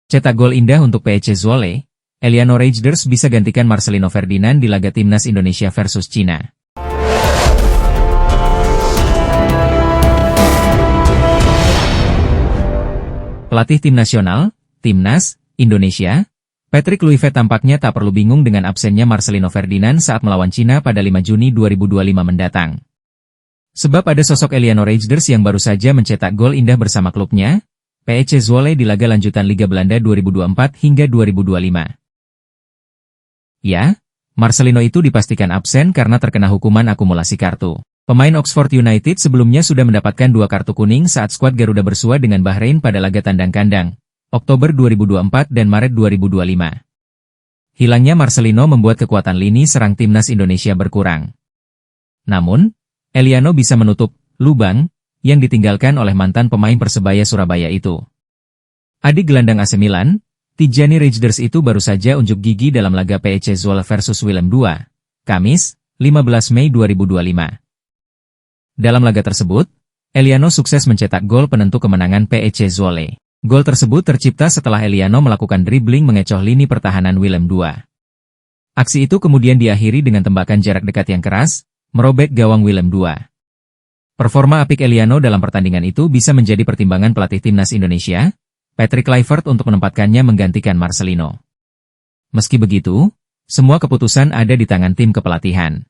Cetak gol indah untuk PEC Zwolle, Eliano Reijnders bisa gantikan Marcelino Ferdinand di laga Timnas Indonesia versus Cina. Pelatih tim nasional, Timnas Indonesia, Patrick Kluivert tampaknya tak perlu bingung dengan absennya Marcelino Ferdinand saat melawan Cina pada 5 Juni 2025 mendatang. Sebab ada sosok Eliano Reijnders yang baru saja mencetak gol indah bersama klubnya, PEC Zwolle di laga lanjutan Liga Belanda 2024 hingga 2025. Ya, Marcelino itu dipastikan absen karena terkena hukuman akumulasi kartu. Pemain Oxford United sebelumnya sudah mendapatkan 2 kartu kuning saat skuad Garuda bersua dengan Bahrain pada laga tandang kandang, Oktober 2024 dan Maret 2025. Hilangnya Marcelino membuat kekuatan lini serang Timnas Indonesia berkurang. Namun, Eliano bisa menutup lubang yang ditinggalkan oleh mantan pemain Persebaya Surabaya itu. Adik gelandang AC Milan, Tijani Reijnders itu baru saja unjuk gigi dalam laga PEC Zwolle versus Willem II, Kamis, 15 Mei 2025. Dalam laga tersebut, Eliano sukses mencetak gol penentu kemenangan PEC Zwolle. Gol tersebut tercipta setelah Eliano melakukan dribbling mengecoh lini pertahanan Willem II. Aksi itu kemudian diakhiri dengan tembakan jarak dekat yang keras, merobek gawang Willem II. Performa apik Eliano dalam pertandingan itu bisa menjadi pertimbangan pelatih Timnas Indonesia, Patrick Kluivert untuk menempatkannya menggantikan Marcelino. Meski begitu, semua keputusan ada di tangan tim kepelatihan.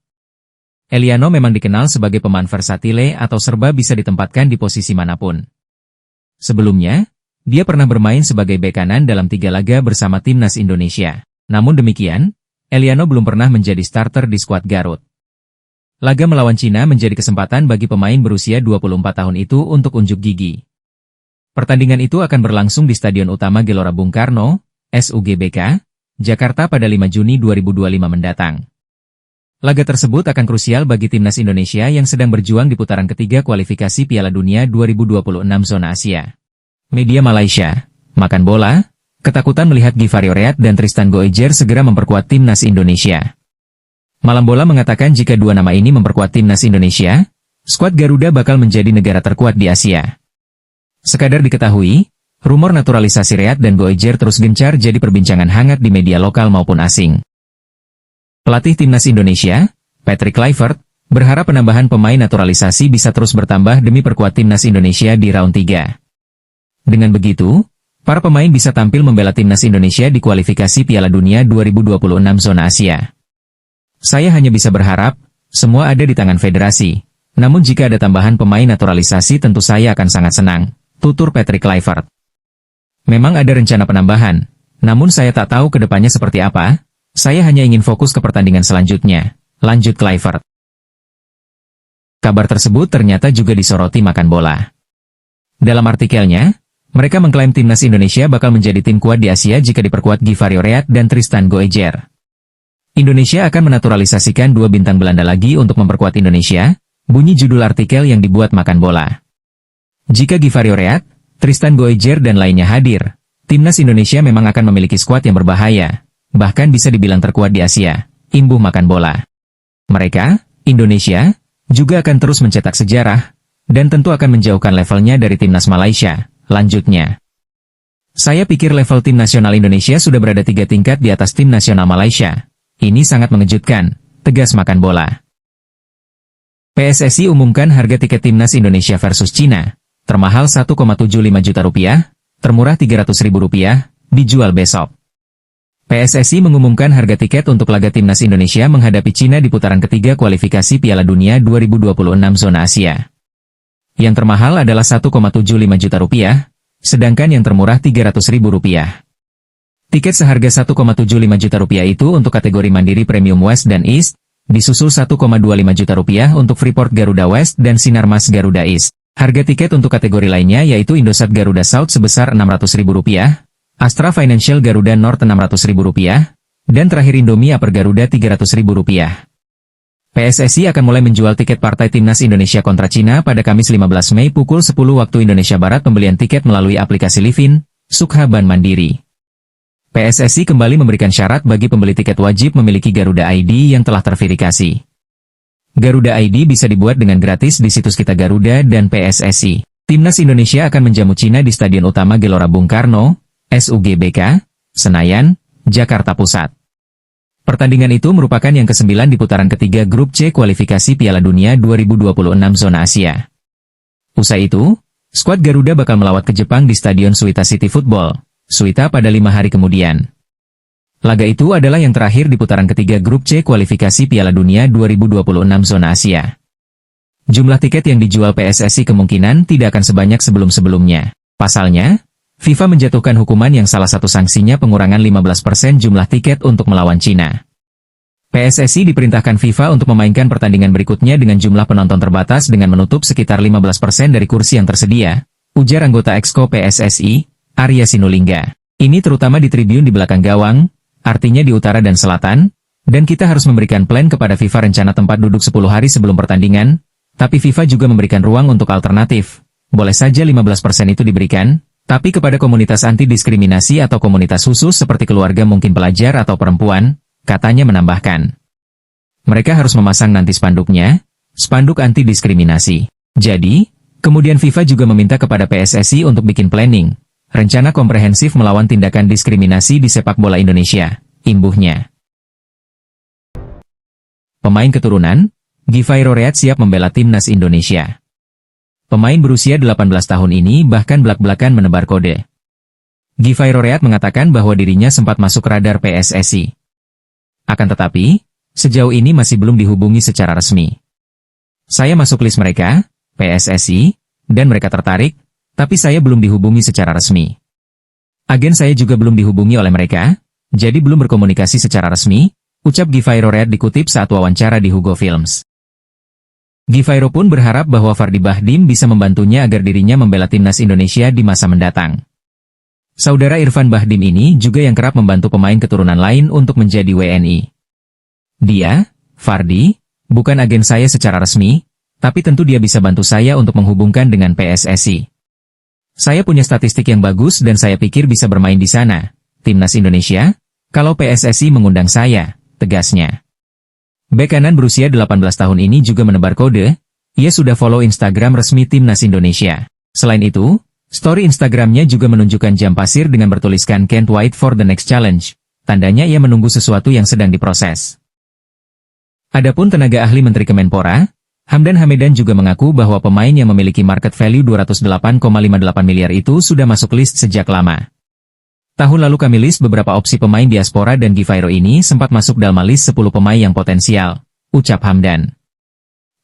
Eliano memang dikenal sebagai pemain versatile atau serba bisa ditempatkan di posisi manapun. Sebelumnya, dia pernah bermain sebagai bek kanan dalam 3 laga bersama Timnas Indonesia. Namun demikian, Eliano belum pernah menjadi starter di skuad Garut. Laga melawan Cina menjadi kesempatan bagi pemain berusia 24 tahun itu untuk unjuk gigi. Pertandingan itu akan berlangsung di Stadion Utama Gelora Bung Karno, SUGBK, Jakarta pada 5 Juni 2025 mendatang. Laga tersebut akan krusial bagi Timnas Indonesia yang sedang berjuang di putaran ketiga kualifikasi Piala Dunia 2026 zona Asia. Media Malaysia, Makan Bola, ketakutan melihat Givario Reat dan Tristan Goejer segera memperkuat Timnas Indonesia. Malam Bola mengatakan jika 2 nama ini memperkuat Timnas Indonesia, skuad Garuda bakal menjadi negara terkuat di Asia. Sekadar diketahui, rumor naturalisasi Reat dan Goejer terus gencar jadi perbincangan hangat di media lokal maupun asing. Pelatih Timnas Indonesia, Patrick Kluivert, berharap penambahan pemain naturalisasi bisa terus bertambah demi perkuat Timnas Indonesia di round 3. Dengan begitu, para pemain bisa tampil membela Timnas Indonesia di kualifikasi Piala Dunia 2026 zona Asia. Saya hanya bisa berharap, semua ada di tangan federasi. Namun jika ada tambahan pemain naturalisasi tentu saya akan sangat senang, tutur Patrick Kluivert. Memang ada rencana penambahan, namun saya tak tahu ke depannya seperti apa, saya hanya ingin fokus ke pertandingan selanjutnya, lanjut Kluivert. Kabar tersebut ternyata juga disoroti Makan Bola. Dalam artikelnya, mereka mengklaim Timnas Indonesia bakal menjadi tim kuat di Asia jika diperkuat Givario Reat dan Tristan Goejer. Indonesia akan menaturalisasikan 2 bintang Belanda lagi untuk memperkuat Indonesia, bunyi judul artikel yang dibuat Makan Bola. Jika Givario Reat, Tristan Goejer dan lainnya hadir, Timnas Indonesia memang akan memiliki skuad yang berbahaya, bahkan bisa dibilang terkuat di Asia, imbuh Makan Bola. Mereka, Indonesia, juga akan terus mencetak sejarah, dan tentu akan menjauhkan levelnya dari Timnas Malaysia, lanjutnya. Saya pikir level tim nasional Indonesia sudah berada 3 tingkat di atas tim nasional Malaysia. Ini sangat mengejutkan, tegas Makan Bola. PSSI umumkan harga tiket Timnas Indonesia versus Cina, termahal 1,75 juta rupiah, termurah 300 ribu rupiah, dijual besok. PSSI mengumumkan harga tiket untuk laga Timnas Indonesia menghadapi Cina di putaran ketiga kualifikasi Piala Dunia 2026 zona Asia. Yang termahal adalah 1,75 juta rupiah, sedangkan yang termurah 300 ribu rupiah. Tiket seharga 1,75 juta rupiah itu untuk kategori Mandiri Premium West dan East, disusul 1,25 juta rupiah untuk Freeport Garuda West dan Sinarmas Garuda East. Harga tiket untuk kategori lainnya yaitu Indosat Garuda South sebesar Rp600.000, Astra Financial Garuda North Rp600.000, dan terakhir Indomie Upper Garuda Rp300.000. PSSI akan mulai menjual tiket partai Timnas Indonesia kontra Cina pada Kamis 15 Mei pukul 10 waktu Indonesia Barat. Pembelian tiket melalui aplikasi Livin, Sukha Ban Mandiri. PSSI kembali memberikan syarat bagi pembeli tiket wajib memiliki Garuda ID yang telah terverifikasi. Garuda ID bisa dibuat dengan gratis di situs Kita Garuda dan PSSI. Timnas Indonesia akan menjamu Cina di Stadion Utama Gelora Bung Karno, SUGBK, Senayan, Jakarta Pusat. Pertandingan itu merupakan yang ke-9 di putaran ketiga grup C kualifikasi Piala Dunia 2026 zona Asia. Usai itu, skuad Garuda bakal melawat ke Jepang di Stadion Suita City Football, Suita pada 5 hari kemudian. Laga itu adalah yang terakhir di putaran ketiga grup C kualifikasi Piala Dunia 2026 zona Asia. Jumlah tiket yang dijual PSSI kemungkinan tidak akan sebanyak sebelum-sebelumnya. Pasalnya, FIFA menjatuhkan hukuman yang salah satu sanksinya pengurangan 15% jumlah tiket untuk melawan Cina. PSSI diperintahkan FIFA untuk memainkan pertandingan berikutnya dengan jumlah penonton terbatas dengan menutup sekitar 15% dari kursi yang tersedia, ujar anggota Exco PSSI, Arya Sinulinga. Ini terutama di tribun di belakang gawang, artinya di utara dan selatan, dan kita harus memberikan plan kepada FIFA rencana tempat duduk 10 hari sebelum pertandingan, tapi FIFA juga memberikan ruang untuk alternatif. Boleh saja 15% itu diberikan, tapi kepada komunitas anti-diskriminasi atau komunitas khusus seperti keluarga mungkin pelajar atau perempuan, katanya menambahkan. Mereka harus memasang nanti spanduknya, spanduk anti-diskriminasi. Jadi, kemudian FIFA juga meminta kepada PSSI untuk bikin planning, rencana komprehensif melawan tindakan diskriminasi di sepak bola Indonesia, imbuhnya. Pemain keturunan, Givairo Read siap membela timnas Indonesia. Pemain berusia 18 tahun ini bahkan belak-belakan menebar kode. Givairo Read mengatakan bahwa dirinya sempat masuk radar PSSI. Akan tetapi, sejauh ini masih belum dihubungi secara resmi. Saya masuk list mereka, PSSI, dan mereka tertarik, tapi saya belum dihubungi secara resmi. Agen saya juga belum dihubungi oleh mereka, jadi belum berkomunikasi secara resmi, ucap Givairo Read dikutip saat wawancara di Hugo Films. Givairo pun berharap bahwa Fardi Bahdim bisa membantunya agar dirinya membela timnas Indonesia di masa mendatang. Saudara Irfan Bahdim ini juga yang kerap membantu pemain keturunan lain untuk menjadi WNI. Dia, Fardi, bukan agen saya secara resmi, tapi tentu dia bisa bantu saya untuk menghubungkan dengan PSSI. Saya punya statistik yang bagus dan saya pikir bisa bermain di sana, timnas Indonesia, kalau PSSI mengundang saya, tegasnya. Bek kanan berusia 18 tahun ini juga menebar kode, ia sudah follow Instagram resmi timnas Indonesia. Selain itu, story Instagramnya juga menunjukkan jam pasir dengan bertuliskan "Can't wait for the next challenge", tandanya ia menunggu sesuatu yang sedang diproses. Adapun tenaga ahli Menteri Kemenpora, Hamdan Hamedan juga mengaku bahwa pemain yang memiliki market value 208,58 miliar itu sudah masuk list sejak lama. Tahun lalu kami list beberapa opsi pemain diaspora dan Givairo ini sempat masuk dalam list 10 pemain yang potensial, ucap Hamdan.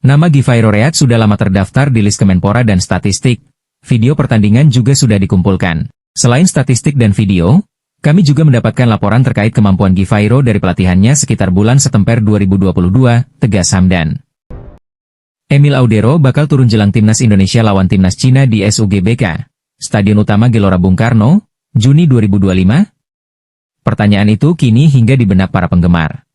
Nama Givairo Read sudah lama terdaftar di list Kemenpora dan statistik, video pertandingan juga sudah dikumpulkan. Selain statistik dan video, kami juga mendapatkan laporan terkait kemampuan Givairo dari pelatihannya sekitar bulan September 2022, tegas Hamdan. Emil Audero bakal turun jelang timnas Indonesia lawan timnas Cina di SUGBK, Stadion Utama Gelora Bung Karno, Juni 2025? Pertanyaan itu kini hingga di benak para penggemar.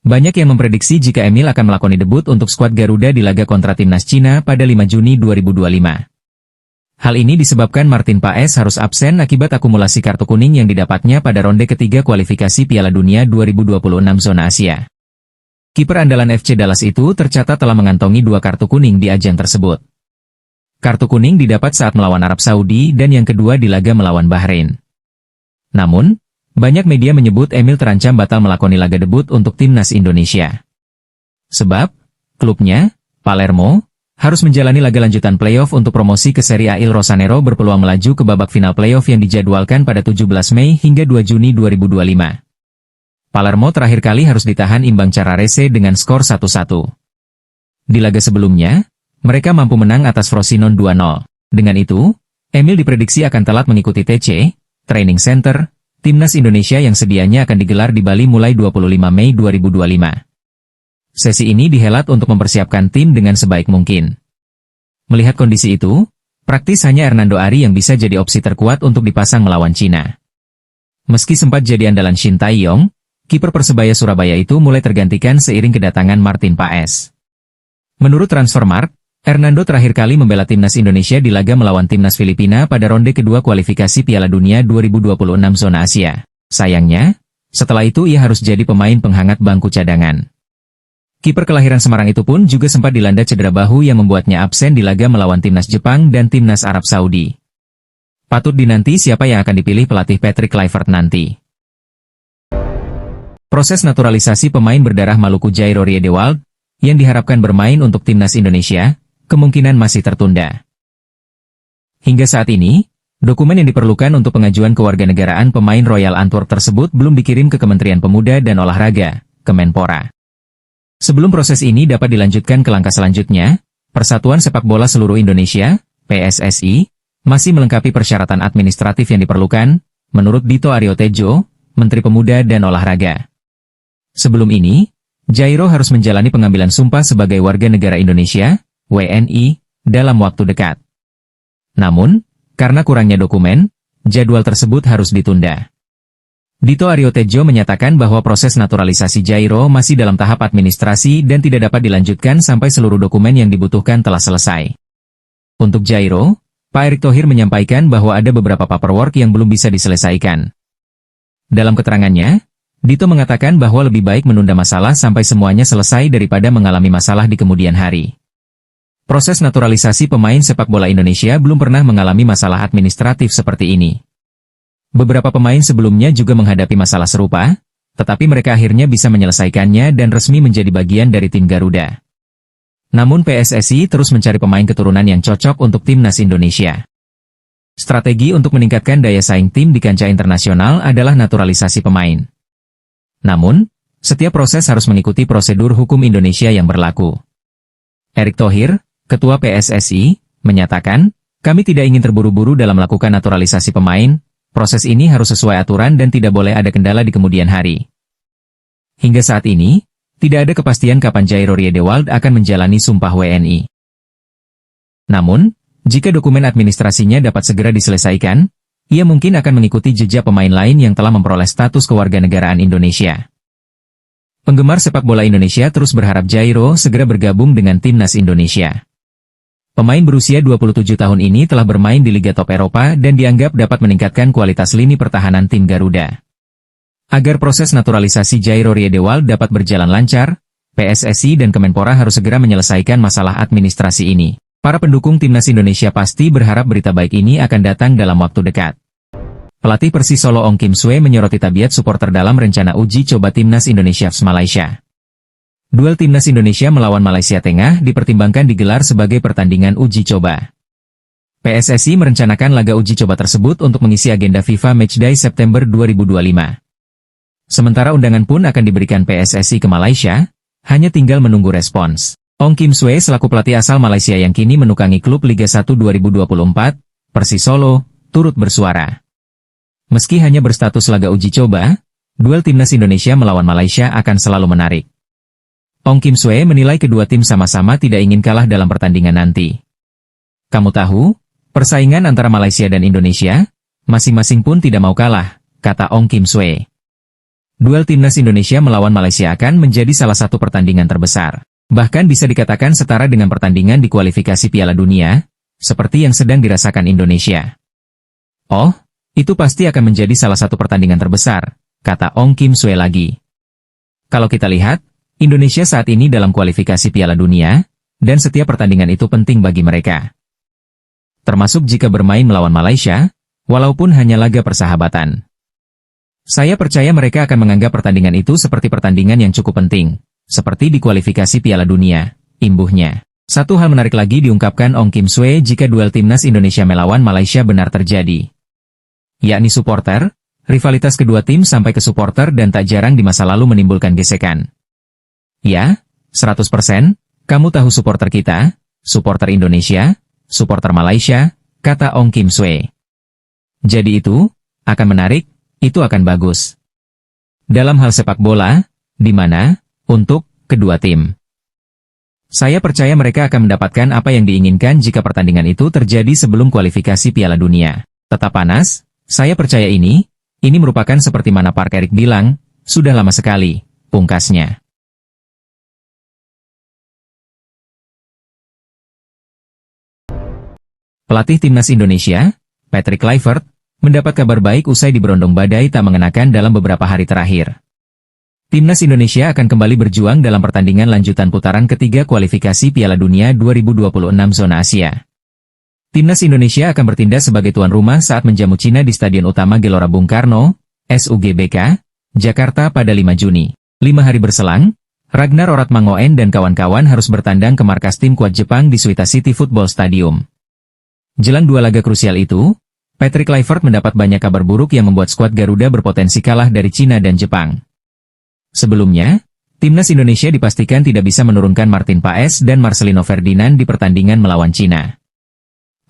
Banyak yang memprediksi jika Emil akan melakoni debut untuk skuad Garuda di laga kontra timnas Cina pada 5 Juni 2025. Hal ini disebabkan Martin Paes harus absen akibat akumulasi kartu kuning yang didapatnya pada ronde ketiga kualifikasi Piala Dunia 2026 zona Asia. Kiper andalan FC Dallas itu tercatat telah mengantongi 2 kartu kuning di ajang tersebut. Kartu kuning didapat saat melawan Arab Saudi dan yang kedua di laga melawan Bahrain. Namun, banyak media menyebut Emil terancam batal melakoni laga debut untuk timnas Indonesia. Sebab, klubnya, Palermo, harus menjalani laga lanjutan playoff untuk promosi ke Serie A. Il Rosanero berpeluang melaju ke babak final playoff yang dijadwalkan pada 17 Mei hingga 2 Juni 2025. Palermo terakhir kali harus ditahan imbang Carrarese dengan skor 1-1. Di laga sebelumnya, mereka mampu menang atas Frosinone 2-0. Dengan itu, Emil diprediksi akan telat mengikuti TC, Training Center, timnas Indonesia yang sedianya akan digelar di Bali mulai 25 Mei 2025. Sesi ini dihelat untuk mempersiapkan tim dengan sebaik mungkin. Melihat kondisi itu, praktis hanya Hernando Ari yang bisa jadi opsi terkuat untuk dipasang melawan Cina. Meski sempat jadi andalan Shin Tae-yong, kiper Persebaya Surabaya itu mulai tergantikan seiring kedatangan Martin Paes. Menurut Transfermarkt, Hernando terakhir kali membela timnas Indonesia di laga melawan timnas Filipina pada ronde kedua kualifikasi Piala Dunia 2026 zona Asia. Sayangnya, setelah itu ia harus jadi pemain penghangat bangku cadangan. Kiper kelahiran Semarang itu pun juga sempat dilanda cedera bahu yang membuatnya absen di laga melawan timnas Jepang dan timnas Arab Saudi. Patut dinanti siapa yang akan dipilih pelatih Patrick Kluivert nanti. Proses naturalisasi pemain berdarah Maluku Jairo Riedewald, yang diharapkan bermain untuk timnas Indonesia, kemungkinan masih tertunda. Hingga saat ini, dokumen yang diperlukan untuk pengajuan kewarganegaraan pemain Royal Antwerp tersebut belum dikirim ke Kementerian Pemuda dan Olahraga, Kemenpora. Sebelum proses ini dapat dilanjutkan ke langkah selanjutnya, Persatuan Sepak Bola Seluruh Indonesia, PSSI, masih melengkapi persyaratan administratif yang diperlukan, menurut Dito Aryo Tejo, Menteri Pemuda dan Olahraga. Sebelum ini, Jairo harus menjalani pengambilan sumpah sebagai warga negara Indonesia, WNI, dalam waktu dekat. Namun, karena kurangnya dokumen, jadwal tersebut harus ditunda. Dito Aryo Tejo menyatakan bahwa proses naturalisasi Jairo masih dalam tahap administrasi dan tidak dapat dilanjutkan sampai seluruh dokumen yang dibutuhkan telah selesai. Untuk Jairo, Pak Erick Thohir menyampaikan bahwa ada beberapa paperwork yang belum bisa diselesaikan. Dalam keterangannya, Dito mengatakan bahwa lebih baik menunda masalah sampai semuanya selesai daripada mengalami masalah di kemudian hari. Proses naturalisasi pemain sepak bola Indonesia belum pernah mengalami masalah administratif seperti ini. Beberapa pemain sebelumnya juga menghadapi masalah serupa, tetapi mereka akhirnya bisa menyelesaikannya dan resmi menjadi bagian dari tim Garuda. Namun PSSI terus mencari pemain keturunan yang cocok untuk timnas Indonesia. Strategi untuk meningkatkan daya saing tim di kancah internasional adalah naturalisasi pemain. Namun, setiap proses harus mengikuti prosedur hukum Indonesia yang berlaku. Erick Thohir, Ketua PSSI, menyatakan, kami tidak ingin terburu-buru dalam melakukan naturalisasi pemain, proses ini harus sesuai aturan dan tidak boleh ada kendala di kemudian hari. Hingga saat ini, tidak ada kepastian kapan Jairo Riedewald akan menjalani sumpah WNI. Namun, jika dokumen administrasinya dapat segera diselesaikan, ia mungkin akan mengikuti jejak pemain lain yang telah memperoleh status kewarganegaraan Indonesia. Penggemar sepak bola Indonesia terus berharap Jairo segera bergabung dengan timnas Indonesia. Pemain berusia 27 tahun ini telah bermain di Liga Top Eropa dan dianggap dapat meningkatkan kualitas lini pertahanan tim Garuda. Agar proses naturalisasi Jairo Riedewald dapat berjalan lancar, PSSI dan Kemenpora harus segera menyelesaikan masalah administrasi ini. Para pendukung timnas Indonesia pasti berharap berita baik ini akan datang dalam waktu dekat. Pelatih Persis Solo Ong Kim Sue menyoroti tabiat supporter dalam rencana uji coba timnas Indonesia vs Malaysia. Duel timnas Indonesia melawan Malaysia Tengah dipertimbangkan digelar sebagai pertandingan uji coba. PSSI merencanakan laga uji coba tersebut untuk mengisi agenda FIFA Matchday September 2025. Sementara undangan pun akan diberikan PSSI ke Malaysia, hanya tinggal menunggu respons. Ong Kim Sue selaku pelatih asal Malaysia yang kini menukangi klub Liga 1 2024, Persis Solo, turut bersuara. Meski hanya berstatus laga uji coba, duel timnas Indonesia melawan Malaysia akan selalu menarik. Ong Kim Sue menilai kedua tim sama-sama tidak ingin kalah dalam pertandingan nanti. Kamu tahu, persaingan antara Malaysia dan Indonesia, masing-masing pun tidak mau kalah, kata Ong Kim Sue. Duel timnas Indonesia melawan Malaysia akan menjadi salah satu pertandingan terbesar. Bahkan bisa dikatakan setara dengan pertandingan di kualifikasi Piala Dunia, seperti yang sedang dirasakan Indonesia. Oh, itu pasti akan menjadi salah satu pertandingan terbesar, kata Ong Kim Sue lagi. Kalau kita lihat, Indonesia saat ini dalam kualifikasi Piala Dunia, dan setiap pertandingan itu penting bagi mereka. Termasuk jika bermain melawan Malaysia, walaupun hanya laga persahabatan. Saya percaya mereka akan menganggap pertandingan itu seperti pertandingan yang cukup penting, seperti di kualifikasi Piala Dunia, imbuhnya. Satu hal menarik lagi diungkapkan Ong Kim Sue jika duel timnas Indonesia melawan Malaysia benar terjadi. Yakni supporter, rivalitas kedua tim sampai ke supporter dan tak jarang di masa lalu menimbulkan gesekan. Ya, 100%, kamu tahu supporter kita, supporter Indonesia, supporter Malaysia, kata Ong Kim Sue. Jadi itu, akan menarik, itu akan bagus. Dalam hal sepak bola, di mana, untuk, kedua tim. Saya percaya mereka akan mendapatkan apa yang diinginkan jika pertandingan itu terjadi sebelum kualifikasi Piala Dunia. Tetap panas, saya percaya ini merupakan seperti mana Park Erick bilang, sudah lama sekali, pungkasnya. Pelatih timnas Indonesia, Patrick Kluivert, mendapat kabar baik usai diberondong badai tak mengenakan dalam beberapa hari terakhir. Timnas Indonesia akan kembali berjuang dalam pertandingan lanjutan putaran ketiga kualifikasi Piala Dunia 2026 zona Asia. Timnas Indonesia akan bertindak sebagai tuan rumah saat menjamu Cina di Stadion Utama Gelora Bung Karno, SUGBK, Jakarta pada 5 Juni. 5 hari berselang, Ragnar Oratmangoen dan kawan-kawan harus bertandang ke markas tim kuat Jepang di Suita City Football Stadium. Jelang dua laga krusial itu, Patrick Kluivert mendapat banyak kabar buruk yang membuat skuad Garuda berpotensi kalah dari Cina dan Jepang. Sebelumnya, Timnas Indonesia dipastikan tidak bisa menurunkan Martin Paes dan Marcelino Ferdinand di pertandingan melawan Cina.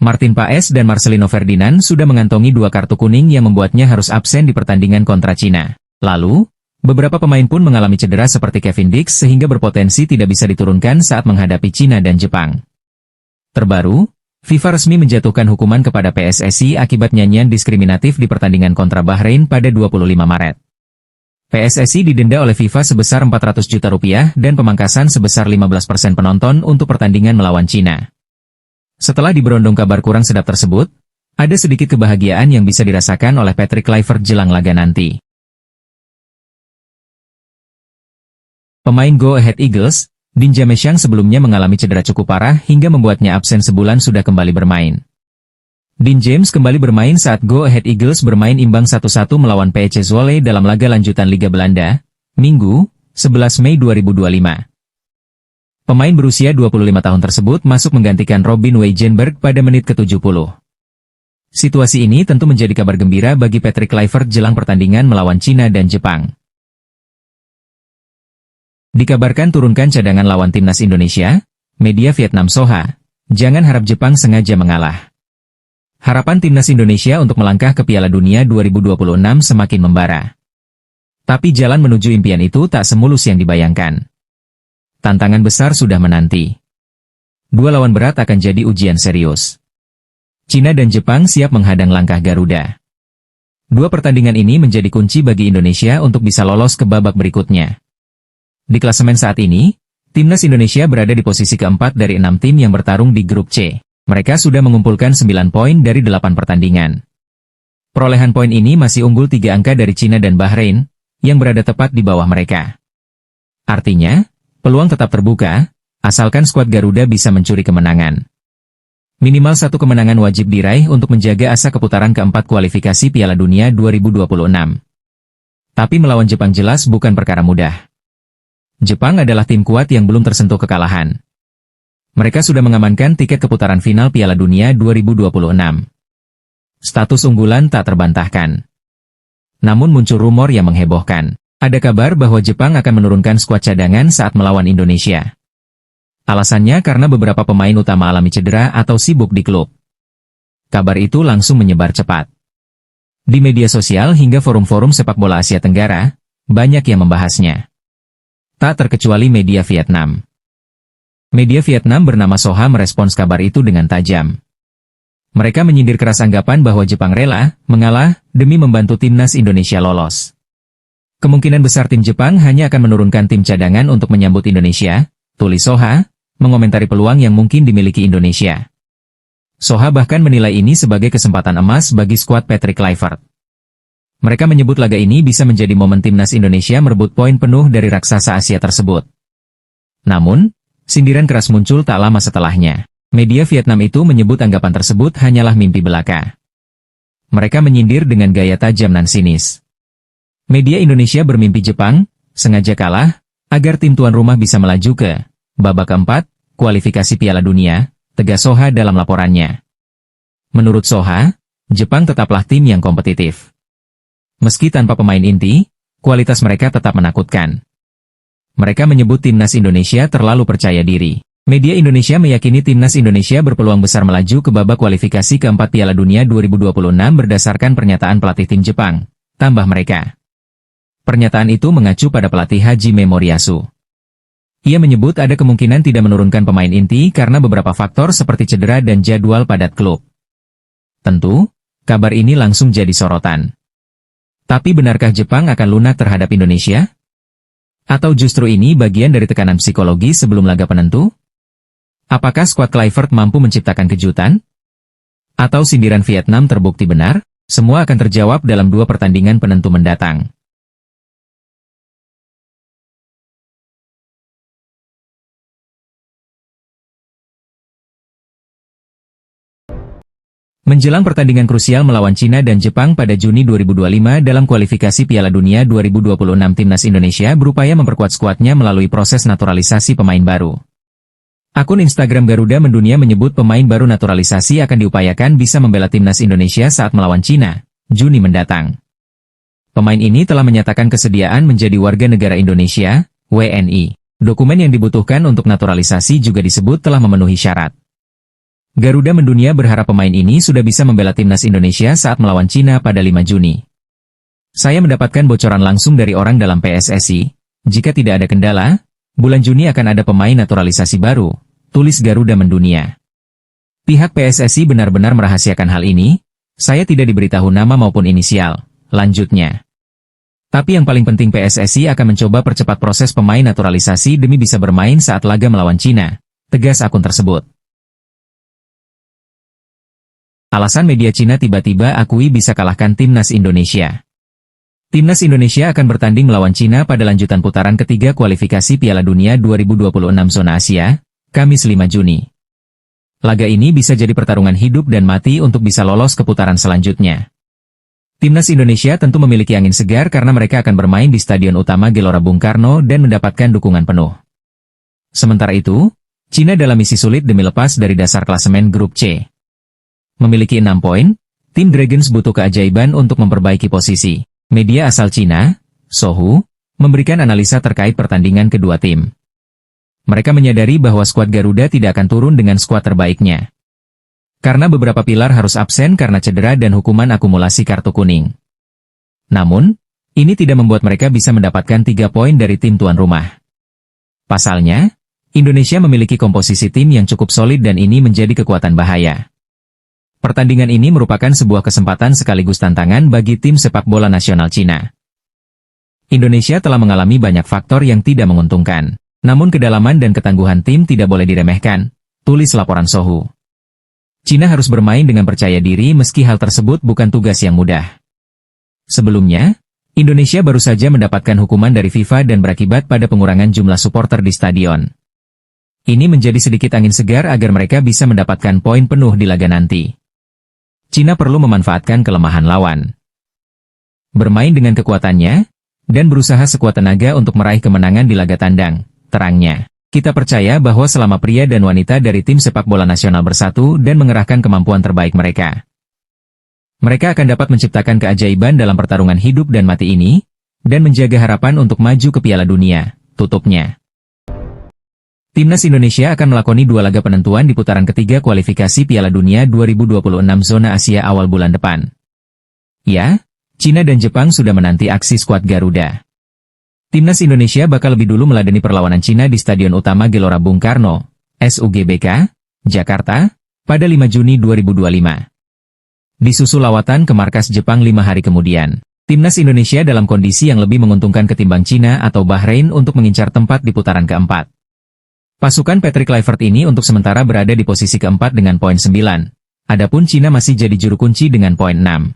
Martin Paes dan Marcelino Ferdinand sudah mengantongi 2 kartu kuning yang membuatnya harus absen di pertandingan kontra Cina. Lalu, beberapa pemain pun mengalami cedera seperti Kevin Dix sehingga berpotensi tidak bisa diturunkan saat menghadapi Cina dan Jepang. Terbaru, FIFA resmi menjatuhkan hukuman kepada PSSI akibat nyanyian diskriminatif di pertandingan kontra Bahrain pada 25 Maret. PSSI didenda oleh FIFA sebesar 400 juta rupiah dan pemangkasan sebesar 15% penonton untuk pertandingan melawan Cina. Setelah diberondong kabar kurang sedap tersebut, ada sedikit kebahagiaan yang bisa dirasakan oleh Patrick Kluivert jelang laga nanti. Pemain Go Ahead Eagles, Dean James yang sebelumnya mengalami cedera cukup parah hingga membuatnya absen sebulan sudah kembali bermain. Dean James kembali bermain saat Go Ahead Eagles bermain imbang 1-1 melawan PEC Zwolle dalam laga lanjutan Liga Belanda, Minggu, 11 Mei 2025. Pemain berusia 25 tahun tersebut masuk menggantikan Robin Weijenberg pada menit ke-70. Situasi ini tentu menjadi kabar gembira bagi Patrick Kluivert jelang pertandingan melawan Cina dan Jepang. Dikabarkan turunkan cadangan lawan Timnas Indonesia, media Vietnam Soha, jangan harap Jepang sengaja mengalah. Harapan Timnas Indonesia untuk melangkah ke Piala Dunia 2026 semakin membara. Tapi jalan menuju impian itu tak semulus yang dibayangkan. Tantangan besar sudah menanti. 2 lawan berat akan jadi ujian serius. Cina dan Jepang siap menghadang langkah Garuda. 2 pertandingan ini menjadi kunci bagi Indonesia untuk bisa lolos ke babak berikutnya. Di klasemen saat ini, Timnas Indonesia berada di posisi keempat dari 6 tim yang bertarung di grup C. Mereka sudah mengumpulkan 9 poin dari 8 pertandingan. Perolehan poin ini masih unggul 3 angka dari Cina dan Bahrain, yang berada tepat di bawah mereka. Artinya, peluang tetap terbuka, asalkan skuad Garuda bisa mencuri kemenangan. Minimal 1 kemenangan wajib diraih untuk menjaga asa keputaran keempat kualifikasi Piala Dunia 2026. Tapi melawan Jepang jelas bukan perkara mudah. Jepang adalah tim kuat yang belum tersentuh kekalahan. Mereka sudah mengamankan tiket keputaran final Piala Dunia 2026. Status unggulan tak terbantahkan. Namun muncul rumor yang menghebohkan. Ada kabar bahwa Jepang akan menurunkan skuad cadangan saat melawan Indonesia. Alasannya karena beberapa pemain utama alami cedera atau sibuk di klub. Kabar itu langsung menyebar cepat. Di media sosial hingga forum-forum sepak bola Asia Tenggara, banyak yang membahasnya. Tak terkecuali media Vietnam. Media Vietnam bernama Soha merespons kabar itu dengan tajam. Mereka menyindir keras anggapan bahwa Jepang rela mengalah demi membantu Timnas Indonesia lolos. Kemungkinan besar tim Jepang hanya akan menurunkan tim cadangan untuk menyambut Indonesia, tulis Soha, mengomentari peluang yang mungkin dimiliki Indonesia. Soha bahkan menilai ini sebagai kesempatan emas bagi skuad Patrick Kluivert. Mereka menyebut laga ini bisa menjadi momen Timnas Indonesia merebut poin penuh dari raksasa Asia tersebut. Namun, sindiran keras muncul tak lama setelahnya. Media Vietnam itu menyebut anggapan tersebut hanyalah mimpi belaka. Mereka menyindir dengan gaya tajam dan sinis. Media Indonesia bermimpi Jepang sengaja kalah agar tim tuan rumah bisa melaju ke babak keempat kualifikasi Piala Dunia, tegas Soha dalam laporannya. Menurut Soha, Jepang tetaplah tim yang kompetitif. Meski tanpa pemain inti, kualitas mereka tetap menakutkan. Mereka menyebut Timnas Indonesia terlalu percaya diri. Media Indonesia meyakini Timnas Indonesia berpeluang besar melaju ke babak kualifikasi keempat Piala Dunia 2026 berdasarkan pernyataan pelatih tim Jepang, tambah mereka. Pernyataan itu mengacu pada pelatih Hajime Moriyasu. Ia menyebut ada kemungkinan tidak menurunkan pemain inti karena beberapa faktor seperti cedera dan jadwal padat klub. Tentu, kabar ini langsung jadi sorotan. Tapi benarkah Jepang akan lunak terhadap Indonesia? Atau justru ini bagian dari tekanan psikologi sebelum laga penentu? Apakah skuad Kluivert mampu menciptakan kejutan? Atau sindiran Vietnam terbukti benar? Semua akan terjawab dalam 2 pertandingan penentu mendatang. Menjelang pertandingan krusial melawan Cina dan Jepang pada Juni 2025 dalam kualifikasi Piala Dunia 2026, Timnas Indonesia berupaya memperkuat skuadnya melalui proses naturalisasi pemain baru. Akun Instagram Garuda Mendunia menyebut pemain baru naturalisasi akan diupayakan bisa membela Timnas Indonesia saat melawan Cina, Juni mendatang. Pemain ini telah menyatakan kesediaan menjadi warga negara Indonesia, WNI. Dokumen yang dibutuhkan untuk naturalisasi juga disebut telah memenuhi syarat. Garuda Mendunia berharap pemain ini sudah bisa membela Timnas Indonesia saat melawan Cina pada 5 Juni. Saya mendapatkan bocoran langsung dari orang dalam PSSI, jika tidak ada kendala, bulan Juni akan ada pemain naturalisasi baru, tulis Garuda Mendunia. Pihak PSSI benar-benar merahasiakan hal ini, saya tidak diberitahu nama maupun inisial, lanjutnya. Tapi yang paling penting PSSI akan mencoba percepat proses pemain naturalisasi demi bisa bermain saat laga melawan Cina, tegas akun tersebut. Alasan media Cina tiba-tiba akui bisa kalahkan Timnas Indonesia. Timnas Indonesia akan bertanding melawan Cina pada lanjutan putaran ketiga kualifikasi Piala Dunia 2026 zona Asia, Kamis 5 Juni. Laga ini bisa jadi pertarungan hidup dan mati untuk bisa lolos ke putaran selanjutnya. Timnas Indonesia tentu memiliki angin segar karena mereka akan bermain di Stadion Utama Gelora Bung Karno dan mendapatkan dukungan penuh. Sementara itu, Cina dalam misi sulit demi lepas dari dasar klasemen grup C. Memiliki 6 poin, tim Dragons butuh keajaiban untuk memperbaiki posisi. Media asal Cina, Sohu, memberikan analisa terkait pertandingan kedua tim. Mereka menyadari bahwa skuad Garuda tidak akan turun dengan skuad terbaiknya. Karena beberapa pilar harus absen karena cedera dan hukuman akumulasi kartu kuning. Namun, ini tidak membuat mereka bisa mendapatkan 3 poin dari tim tuan rumah. Pasalnya, Indonesia memiliki komposisi tim yang cukup solid dan ini menjadi kekuatan bahaya. Pertandingan ini merupakan sebuah kesempatan sekaligus tantangan bagi tim sepak bola nasional Cina. Indonesia telah mengalami banyak faktor yang tidak menguntungkan. Namun kedalaman dan ketangguhan tim tidak boleh diremehkan, tulis laporan Sohu. Cina harus bermain dengan percaya diri meski hal tersebut bukan tugas yang mudah. Sebelumnya, Indonesia baru saja mendapatkan hukuman dari FIFA dan berakibat pada pengurangan jumlah supporter di stadion. Ini menjadi sedikit angin segar agar mereka bisa mendapatkan poin penuh di laga nanti. Cina perlu memanfaatkan kelemahan lawan. Bermain dengan kekuatannya, dan berusaha sekuat tenaga untuk meraih kemenangan di laga tandang, terangnya. Kita percaya bahwa selama pria dan wanita dari tim sepak bola nasional bersatu dan mengerahkan kemampuan terbaik mereka, mereka akan dapat menciptakan keajaiban dalam pertarungan hidup dan mati ini, dan menjaga harapan untuk maju ke Piala Dunia, tutupnya. Timnas Indonesia akan melakoni 2 laga penentuan di putaran ketiga kualifikasi Piala Dunia 2026 zona Asia awal bulan depan. Ya, Cina dan Jepang sudah menanti aksi skuad Garuda. Timnas Indonesia bakal lebih dulu meladeni perlawanan Cina di Stadion Utama Gelora Bung Karno, SUGBK, Jakarta, pada 5 Juni 2025. Disusul lawatan ke markas Jepang 5 hari kemudian. Timnas Indonesia dalam kondisi yang lebih menguntungkan ketimbang Cina atau Bahrain untuk mengincar tempat di putaran keempat. Pasukan Patrick Kluivert ini untuk sementara berada di posisi keempat dengan poin 9. Adapun Cina masih jadi juru kunci dengan poin 6.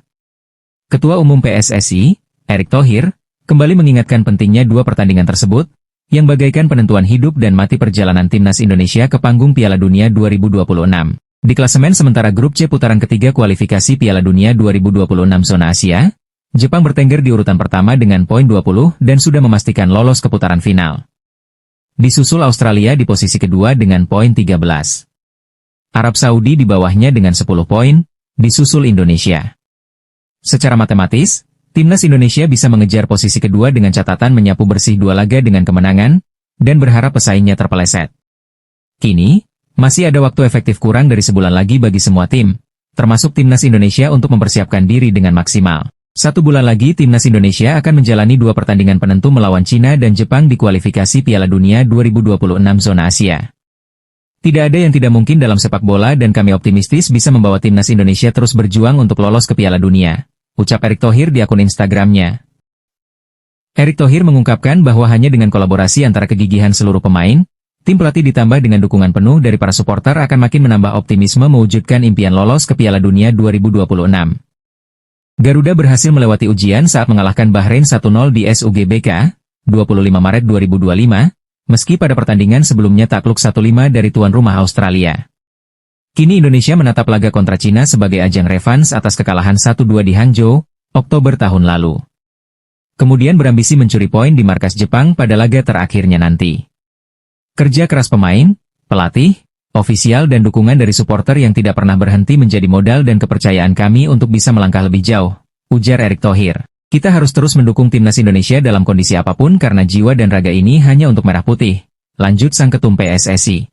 Ketua Umum PSSI, Erick Thohir, kembali mengingatkan pentingnya 2 pertandingan tersebut, yang bagaikan penentuan hidup dan mati perjalanan Timnas Indonesia ke panggung Piala Dunia 2026. Di klasemen sementara grup C putaran ketiga kualifikasi Piala Dunia 2026 zona Asia, Jepang bertengger di urutan pertama dengan poin 20 dan sudah memastikan lolos ke putaran final. Disusul Australia di posisi kedua dengan poin 13. Arab Saudi di bawahnya dengan 10 poin, disusul Indonesia. Secara matematis, Timnas Indonesia bisa mengejar posisi kedua dengan catatan menyapu bersih 2 laga dengan kemenangan, dan berharap pesaingnya terpeleset. Kini, masih ada waktu efektif kurang dari sebulan lagi bagi semua tim, termasuk Timnas Indonesia untuk mempersiapkan diri dengan maksimal. 1 bulan lagi Timnas Indonesia akan menjalani 2 pertandingan penentu melawan Cina dan Jepang di kualifikasi Piala Dunia 2026 zona Asia. Tidak ada yang tidak mungkin dalam sepak bola dan kami optimistis bisa membawa Timnas Indonesia terus berjuang untuk lolos ke Piala Dunia, ucap Erick Thohir di akun Instagramnya. Erick Thohir mengungkapkan bahwa hanya dengan kolaborasi antara kegigihan seluruh pemain, tim pelatih ditambah dengan dukungan penuh dari para supporter akan makin menambah optimisme mewujudkan impian lolos ke Piala Dunia 2026. Garuda berhasil melewati ujian saat mengalahkan Bahrain 1-0 di SUGBK, 25 Maret 2025, meski pada pertandingan sebelumnya takluk 1-5 dari tuan rumah Australia. Kini Indonesia menatap laga kontra Cina sebagai ajang revans atas kekalahan 1-2 di Hangzhou, Oktober tahun lalu. Kemudian berambisi mencuri poin di markas Jepang pada laga terakhirnya nanti. Kerja keras pemain, pelatih, ofisial dan dukungan dari supporter yang tidak pernah berhenti menjadi modal dan kepercayaan kami untuk bisa melangkah lebih jauh, ujar Erick Thohir. Kita harus terus mendukung timnas Indonesia dalam kondisi apapun karena jiwa dan raga ini hanya untuk merah putih, lanjut sang ketum PSSI.